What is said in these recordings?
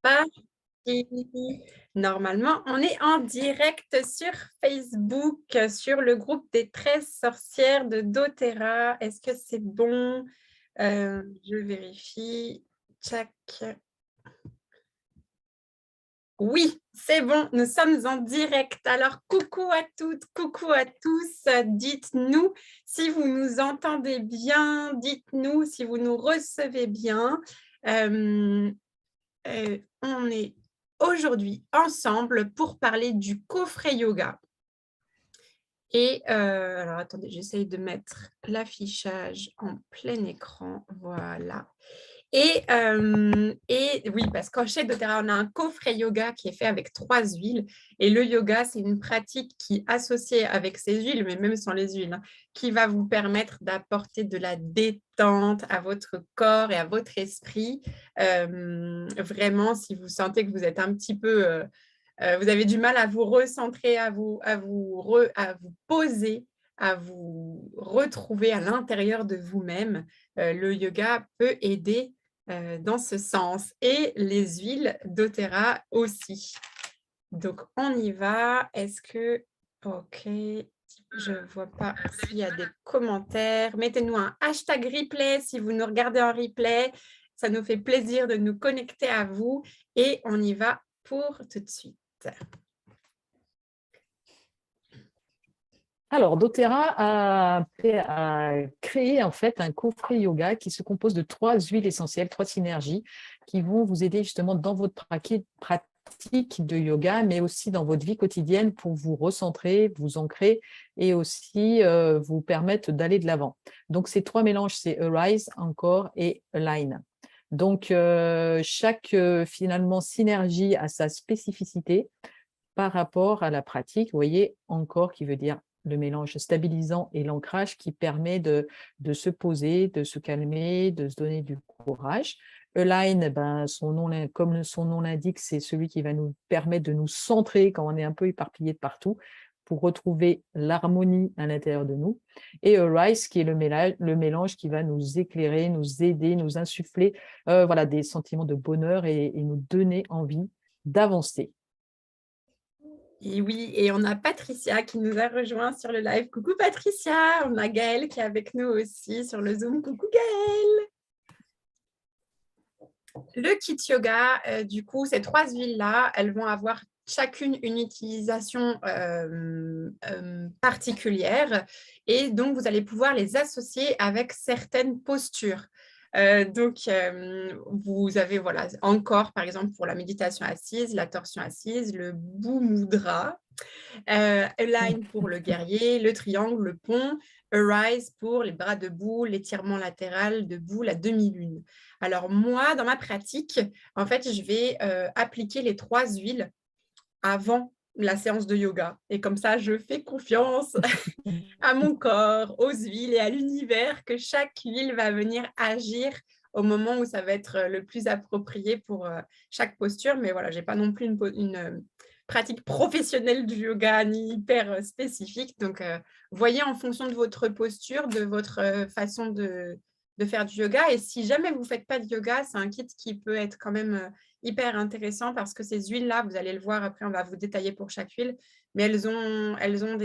parti. Normalement, on est en direct sur Facebook, sur le groupe des 13 sorcières de doTERRA. Est-ce que c'est bon? Je vérifie. Tchac. Oui, c'est bon, nous sommes en direct. Alors, coucou à toutes, coucou à tous. Dites-nous si vous nous entendez bien, dites-nous si vous nous recevez bien. On est aujourd'hui ensemble pour parler du coffret yoga. Et alors, attendez, j'essaye de mettre l'affichage en plein écran. Voilà. Et oui, parce qu'en chez doTERRA, on a un coffret yoga qui est fait avec 3 huiles. Et le yoga, c'est une pratique qui, associée avec ces huiles, mais même sans les huiles, qui va vous permettre d'apporter de la détente à votre corps et à votre esprit. Vraiment, si vous sentez que vous êtes un petit peu... vous avez du mal à vous recentrer, à vous poser, à vous retrouver à l'intérieur de vous-même, le yoga peut aider dans ce sens. Et les huiles doTERRA aussi. Donc, on y va. Est-ce que... OK. Je ne vois pas s'il y a des commentaires. Mettez-nous un hashtag replay si vous nous regardez en replay. Ça nous fait plaisir de nous connecter à vous. Et on y va pour tout de suite. Alors, doTERRA a créé en fait un coffret yoga qui se compose de 3 huiles essentielles, 3 synergies qui vont vous aider justement dans votre pratique de yoga, mais aussi dans votre vie quotidienne pour vous recentrer, vous ancrer et aussi vous permettre d'aller de l'avant. Donc, ces 3 mélanges, c'est Arise, Encore et Align. Donc, chaque finalement synergie a sa spécificité par rapport à la pratique. Vous voyez, Encore qui veut dire le mélange stabilisant et l'ancrage qui permet de se poser, de se calmer, de se donner du courage. Align, comme son nom l'indique, c'est celui qui va nous permettre de nous centrer quand on est un peu éparpillé de partout pour retrouver l'harmonie à l'intérieur de nous. Et Arise, qui est le mélange qui va nous éclairer, nous aider, nous insuffler voilà, des sentiments de bonheur et nous donner envie d'avancer. Et oui, et on a Patricia qui nous a rejoint sur le live. Coucou Patricia, on a Gaëlle qui est avec nous aussi sur le Zoom. Coucou Gaëlle. Le kit yoga, du coup, ces 3 huiles-là, elles vont avoir chacune une utilisation particulière et donc vous allez pouvoir les associer avec certaines postures. Vous avez voilà, Encore, par exemple, pour la méditation assise, la torsion assise, le Bhumudra, Align pour le guerrier, le triangle, le pont, Arise pour les bras debout, l'étirement latéral debout, la demi-lune. Alors moi, dans ma pratique, en fait, je vais appliquer les 3 huiles avant la séance de yoga. Et comme ça, je fais confiance à mon corps, aux huiles et à l'univers que chaque huile va venir agir au moment où ça va être le plus approprié pour chaque posture. Mais voilà, je n'ai pas non plus une pratique professionnelle du yoga ni hyper spécifique. Donc, voyez en fonction de votre posture, de votre façon de faire du yoga. Et si jamais vous ne faites pas de yoga, c'est un kit qui peut être quand même hyper intéressant parce que ces huiles-là, vous allez le voir, après on va vous détailler pour chaque huile, mais elles ont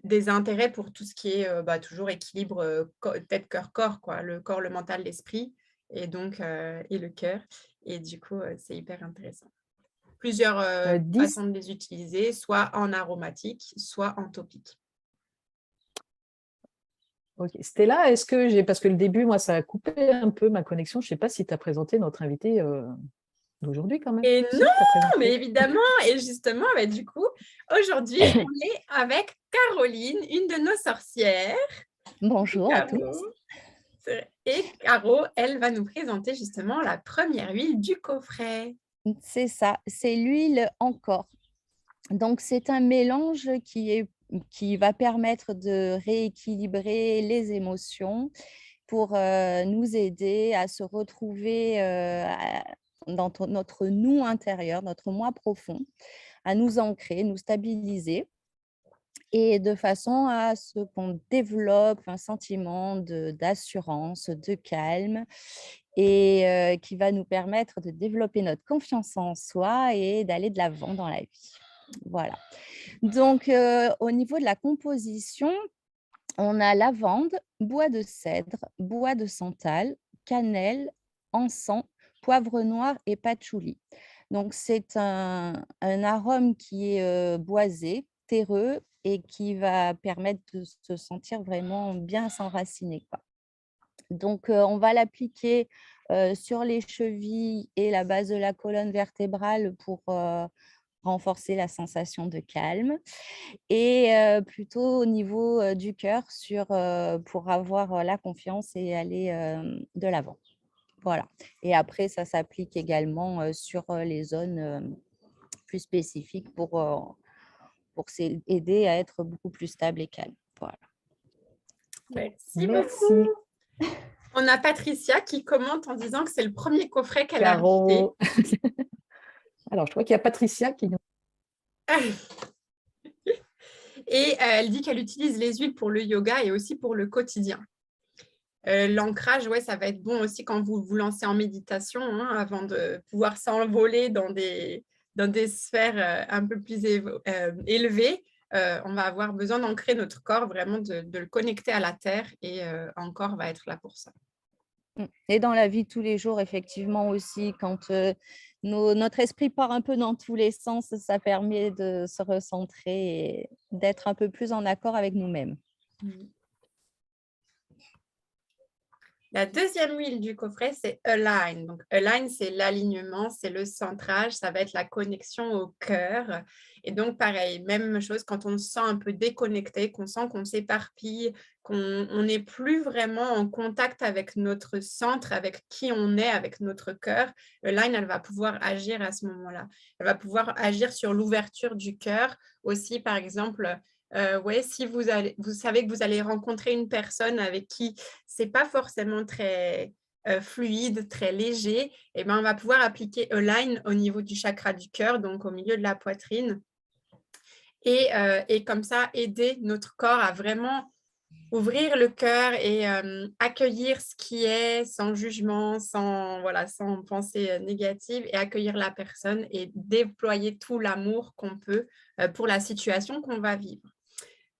des intérêts pour tout ce qui est toujours équilibre tête, cœur, corps, quoi, le corps, le mental, l'esprit, et donc et le cœur. Et du coup, c'est hyper intéressant. Plusieurs façons de les utiliser, soit en aromatique, soit en topique. Ok. Stella, est-ce que parce que le début, moi, ça a coupé un peu ma connexion. Je ne sais pas si tu as présenté notre invité d'aujourd'hui quand même. Et Si, non, t'as présenté. mais évidemment, et justement, du coup, aujourd'hui, on est avec Caroline, une de nos sorcières. Bonjour à tous. Et Caro, elle va nous présenter justement la première huile du coffret. C'est ça, c'est l'huile Encore. Donc, c'est un mélange qui va permettre de rééquilibrer les émotions pour nous aider à se retrouver dans notre nous intérieur, notre moi profond, à nous ancrer, nous stabiliser. et de façon à ce qu'on développe un sentiment d'assurance, de calme et qui va nous permettre de développer notre confiance en soi et d'aller de l'avant dans la vie. Voilà. Donc, au niveau de la composition, on a lavande, bois de cèdre, bois de santal, cannelle, encens, poivre noir et patchouli. Donc, c'est un arôme qui est boisé, terreux et qui va permettre de se sentir vraiment bien s'enraciner, quoi. Donc, on va l'appliquer sur les chevilles et la base de la colonne vertébrale pour renforcer la sensation de calme et plutôt au niveau du cœur pour avoir la confiance et aller de l'avant. Voilà. Et après, ça s'applique également sur les zones plus spécifiques pour aider à être beaucoup plus stable et calme. Voilà. Merci Merci. beaucoup. On a Patricia qui commente en disant que c'est le premier coffret qu'elle a acheté. Caro. Alors, je crois qu'il y a Patricia qui nous... Et elle dit qu'elle utilise les huiles pour le yoga et aussi pour le quotidien. L'ancrage, ouais, ça va être bon aussi quand vous vous lancez en méditation, hein, avant de pouvoir s'envoler dans des sphères un peu plus élevées. On va avoir besoin d'ancrer notre corps, vraiment de le connecter à la terre et un corps va être là pour ça. Et dans la vie de tous les jours, effectivement aussi, quand notre esprit part un peu dans tous les sens, ça permet de se recentrer et d'être un peu plus en accord avec nous-mêmes. La deuxième huile du coffret, c'est Align. Donc, Align, c'est l'alignement, c'est le centrage, ça va être la connexion au cœur. Et donc, pareil, même chose, quand on se sent un peu déconnecté, qu'on sent qu'on s'éparpille, qu'on n'est plus vraiment en contact avec notre centre, avec qui on est, avec notre cœur, Align, elle va pouvoir agir à ce moment-là. Elle va pouvoir agir sur l'ouverture du cœur. Aussi, par exemple, ouais, si vous savez que vous allez rencontrer une personne avec qui c'est pas forcément très fluide, très léger, et ben on va pouvoir appliquer Align au niveau du chakra du cœur, donc au milieu de la poitrine, et comme ça aider notre corps à vraiment ouvrir le cœur et accueillir ce qui est sans jugement, sans pensée négative, et accueillir la personne et déployer tout l'amour qu'on peut pour la situation qu'on va vivre.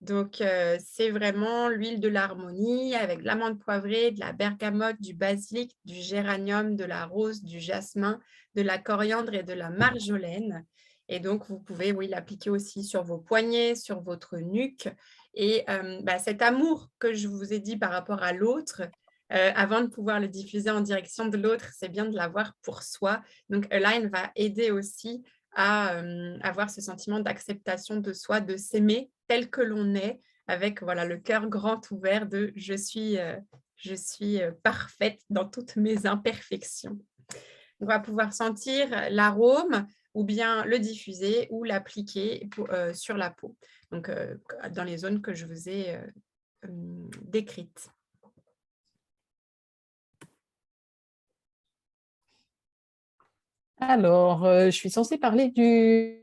Donc, c'est vraiment l'huile de l'harmonie avec de l'amande poivrée, de la bergamote, du basilic, du géranium, de la rose, du jasmin, de la coriandre et de la marjolaine. Et donc, vous pouvez, oui, l'appliquer aussi sur vos poignets, sur votre nuque. Et cet amour que je vous ai dit par rapport à l'autre, avant de pouvoir le diffuser en direction de l'autre, c'est bien de l'avoir pour soi. Donc, Align va aider aussi à avoir ce sentiment d'acceptation de soi, de s'aimer tel que l'on est, avec voilà, le cœur grand ouvert de je suis parfaite dans toutes mes imperfections. On va pouvoir sentir l'arôme ou bien le diffuser ou l'appliquer sur la peau, donc dans les zones que je vous ai décrites. Alors, je suis censée parler de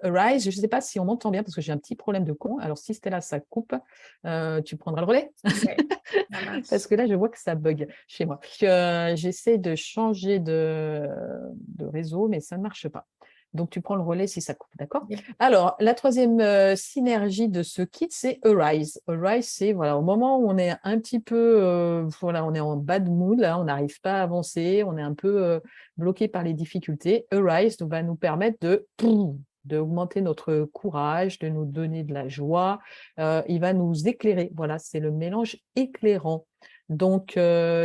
Arise. Je ne sais pas si on m'entend bien parce que j'ai un petit problème de con. Alors, si Stella, ça coupe, tu prendras le relais. Ouais, ça marche. Parce que là, je vois que ça bug chez moi. J'essaie de changer de réseau, mais ça ne marche pas. Donc, tu prends le relais si ça coupe, d'accord? Yep. Alors, la troisième synergie de ce kit, c'est Arise. Arise, c'est voilà, au moment où on est un petit peu, on est en bad mood, là, on n'arrive pas à avancer, on est un peu bloqué par les difficultés. Arise va nous permettre d'augmenter notre courage, de nous donner de la joie. Il va nous éclairer. Voilà, c'est le mélange éclairant. Donc,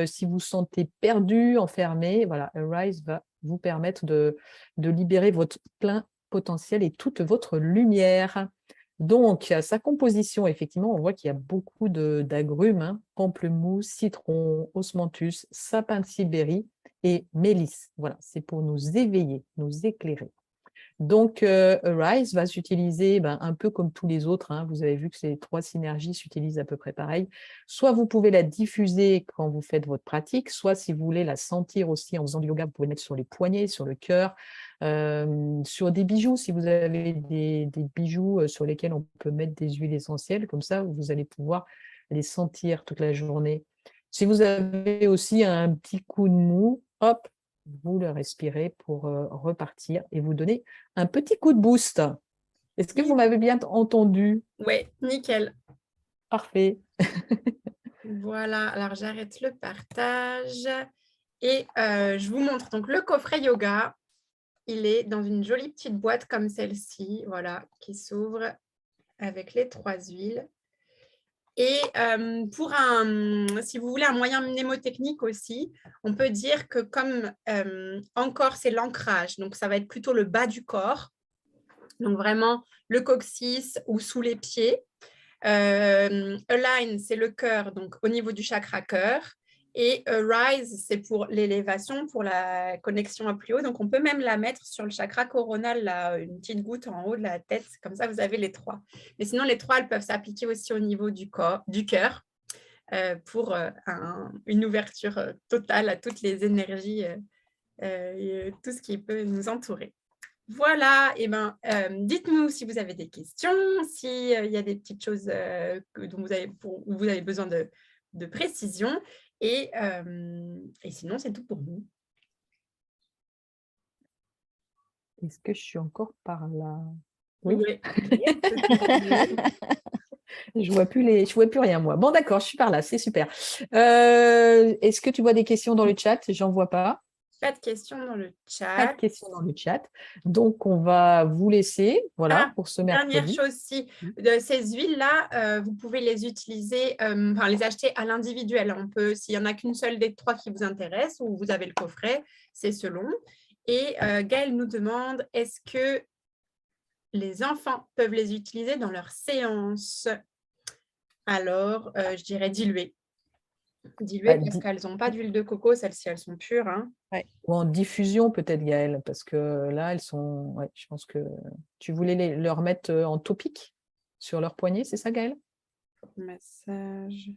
si vous sentez perdu, enfermé, voilà, Arise va vous permettre de libérer votre plein potentiel et toute votre lumière. Donc, sa composition, effectivement, on voit qu'il y a beaucoup d'agrumes, hein, pamplemousse, citron, osmanthus, sapin de Sibérie et mélisse. Voilà, c'est pour nous éveiller, nous éclairer. Donc, Arise va s'utiliser un peu comme tous les autres. Hein. Vous avez vu que ces 3 synergies s'utilisent à peu près pareil. Soit vous pouvez la diffuser quand vous faites votre pratique, soit si vous voulez la sentir aussi en faisant du yoga, vous pouvez mettre sur les poignets, sur le cœur, sur des bijoux. Si vous avez des bijoux sur lesquels on peut mettre des huiles essentielles, comme ça, vous allez pouvoir les sentir toute la journée. Si vous avez aussi un petit coup de mou, hop, vous le respirez pour repartir et vous donner un petit coup de boost. Est-ce que vous m'avez bien entendu? Oui, nickel. Parfait. Voilà, alors j'arrête le partage et je vous montre donc le coffret yoga. Il est dans une jolie petite boîte comme celle-ci, voilà, qui s'ouvre avec les 3 huiles. Et si vous voulez un moyen mnémotechnique aussi, on peut dire que comme encore c'est l'ancrage, donc ça va être plutôt le bas du corps, donc vraiment le coccyx ou sous les pieds. Align, c'est le cœur, donc au niveau du chakra cœur. Et Rise, c'est pour l'élévation, pour la connexion à plus haut. Donc, on peut même la mettre sur le chakra coronal, là, une petite goutte en haut de la tête. Comme ça, vous avez les 3. Mais sinon, les 3, elles peuvent s'appliquer aussi au niveau du cœur pour une ouverture totale à toutes les énergies, tout ce qui peut nous entourer. Voilà, et dites-nous si vous avez des questions, s'il y a des petites choses dont vous avez besoin de précision. Et sinon, c'est tout pour nous. Est-ce que je suis encore par là? Oui. Je vois plus rien, moi. Bon, d'accord, je suis par là, c'est super. Est-ce que tu vois des questions dans le chat? J'en vois pas. Pas de questions dans le chat. Pas de questions dans le chat. Donc, on va vous laisser, voilà, pour ce mercredi. Dernière chose, de ces huiles-là, vous pouvez les utiliser, les acheter à l'individuel. S'il n'y en a qu'une seule des 3 qui vous intéresse, ou vous avez le coffret, c'est selon. Et Gaëlle nous demande, est-ce que les enfants peuvent les utiliser dans leur séance? Alors, je dirais diluer. Diluer parce qu'elles n'ont pas d'huile de coco, celles-ci, elles sont pures. Hein. Ouais. Ou en diffusion peut-être, Gaëlle, parce que là, elles sont... Ouais, je pense que tu voulais leur mettre en topique sur leur poignet, c'est ça, Gaëlle? Massage.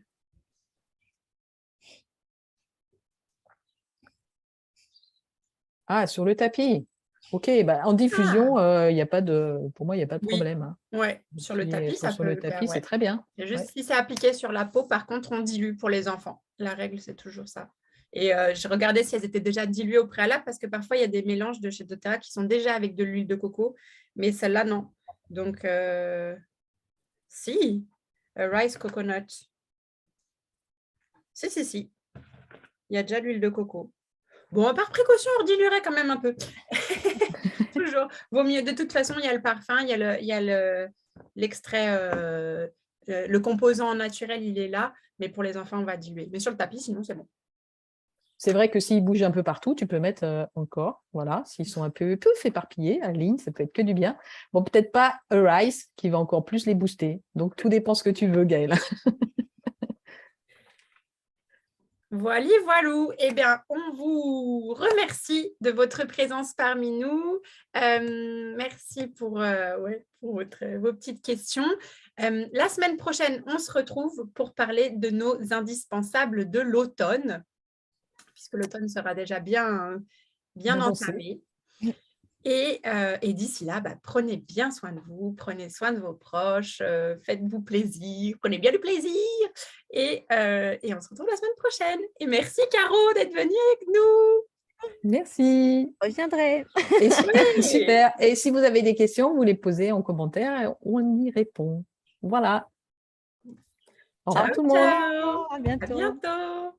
Ah, sur le tapis. Ok, en diffusion, y a pas de... pour moi, il n'y a pas de problème. Hein. Oui, sur le tapis, ça sur peut le tapis, faire, c'est très bien. C'est juste si c'est appliqué sur la peau, par contre, on dilue pour les enfants. La règle, c'est toujours ça. Et je regardais si elles étaient déjà diluées au préalable, parce que parfois, il y a des mélanges de chez doTERRA qui sont déjà avec de l'huile de coco, mais celle-là, non. Donc, si, rice coconut. Si. Il y a déjà l'huile de coco. Bon, par précaution, on rediluerait quand même un peu. Toujours. Vaut mieux. De toute façon, il y a le parfum, il y a l'extrait, le composant naturel, il est là. Mais pour les enfants, on va diluer. Mais sur le tapis, sinon, c'est bon. C'est vrai que s'ils bougent un peu partout, tu peux mettre encore, voilà, s'ils sont un peu éparpillés, à ligne, ça peut être que du bien. Bon, peut-être pas Arise, qui va encore plus les booster. Donc, tout dépend ce que tu veux, Gaëlle. Voilà. Eh bien, on vous remercie de votre présence parmi nous. Merci pour vos petites questions. La semaine prochaine, on se retrouve pour parler de nos indispensables de l'automne, puisque l'automne sera déjà bien entamé. Et d'ici là, prenez bien soin de vous, prenez soin de vos proches, faites-vous plaisir, prenez bien du plaisir. Et on se retrouve la semaine prochaine. Et merci, Caro, d'être venue avec nous. Merci. Je reviendrai. Super. Et si vous avez des questions, vous les posez en commentaire et on y répond. Voilà. Au revoir tout le monde. Ciao. À bientôt. À bientôt.